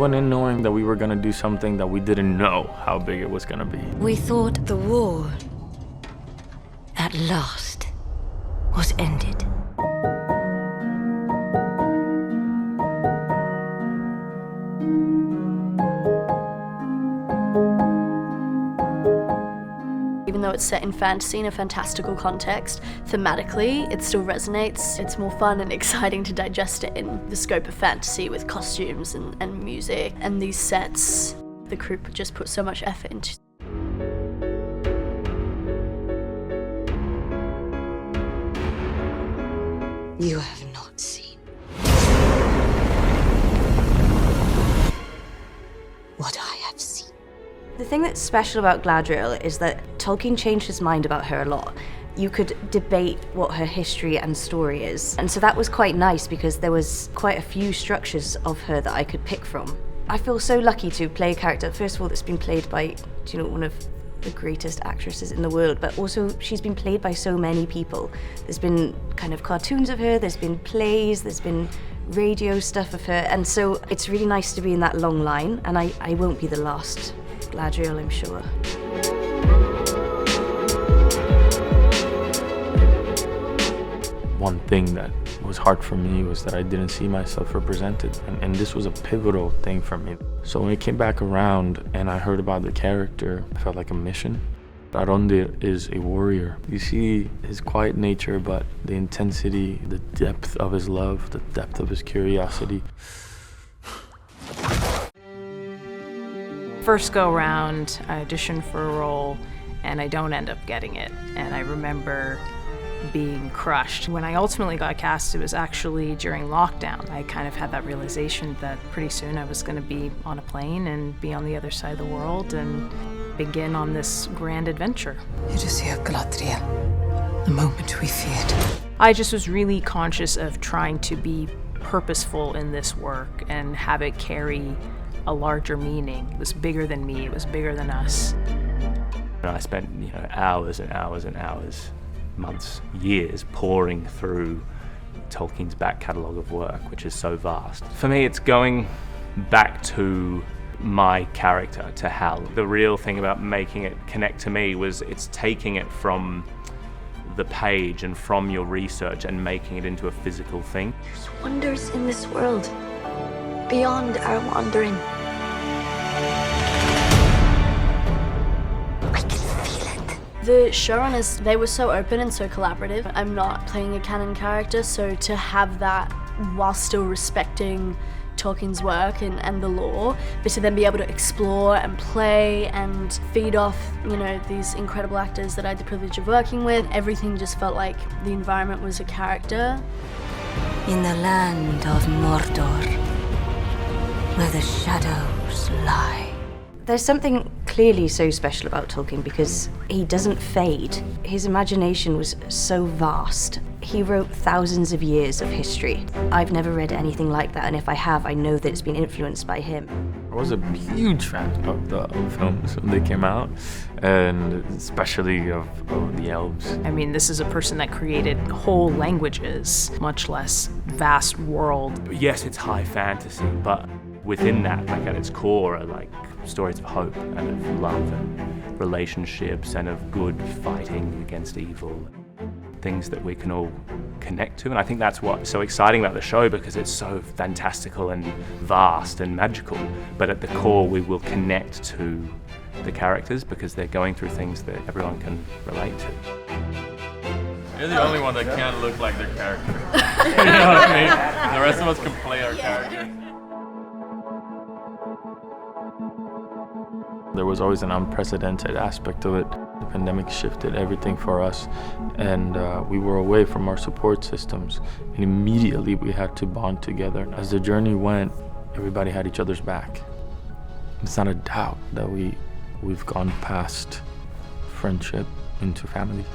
went in knowing that we were gonna do something that we didn't know how big it was gonna be. We thought the war, at last, was ended. Even though it's set in fantasy in a fantastical context, thematically it still resonates. It's more fun and exciting to digest it in the scope of fantasy with costumes and music and these sets. The crew just put so much effort into. You have not seen what I have seen. The thing that's special about Galadriel is that Tolkien changed his mind about her a lot. You could debate what her history and story is. And so that was quite nice because there was quite a few structures of her that I could pick from. I feel so lucky to play a character, first of all, that's been played by, one of the greatest actresses in the world, but also she's been played by so many people. There's been kind of cartoons of her, there's been plays, there's been radio stuff of her, and so it's really nice to be in that long line, and I won't be the last Galadriel, I'm sure. One thing that was hard for me was that I didn't see myself represented, and this was a pivotal thing for me. So when it came back around and I heard about the character, it felt like a mission. Arondir is a warrior. You see his quiet nature, but the intensity, the depth of his love, the depth of his curiosity. First go around, I auditioned for a role, and I don't end up getting it. And I remember being crushed. When I ultimately got cast, it was actually during lockdown. I kind of had that realization that pretty soon I was going to be on a plane and be on the other side of the world and begin on this grand adventure. It is here, Galadriel, the moment we feared. I just was really conscious of trying to be purposeful in this work and have it carry a larger meaning. It was bigger than me, it was bigger than us. And I spent hours and hours and hours, months, years pouring through Tolkien's back catalogue of work, which is so vast. For me, it's going back to my character, to Hal. The real thing about making it connect to me was it's taking it from the page and from your research and making it into a physical thing. There's wonders in this world beyond our wandering. The showrunners, they were so open and so collaborative. I'm not playing a canon character, so to have that while still respecting Tolkien's work and the lore, but to then be able to explore and play and feed off, these incredible actors that I had the privilege of working with, everything just felt like the environment was a character. In the land of Mordor, where the shadows lie. There's something clearly so special about Tolkien because he doesn't fade. His imagination was so vast. He wrote thousands of years of history. I've never read anything like that, and if I have, I know that it's been influenced by him. I was a huge fan of the films when they came out, and especially of the elves. I mean, this is a person that created whole languages, much less vast world. Yes, it's high fantasy, but within that, at its core, are stories of hope and of love and relationships and of good fighting against evil. Things that we can all connect to, and I think that's what's so exciting about the show, because it's so fantastical and vast and magical, but at the core we will connect to the characters because they're going through things that everyone can relate to. You're the only one that can't look like their character. You know what I mean? The rest of us can play our characters. There was always an unprecedented aspect of it. The pandemic shifted everything for us, and we were away from our support systems, and immediately we had to bond together. As the journey went, everybody had each other's back. It's not a doubt that we've gone past friendship into family.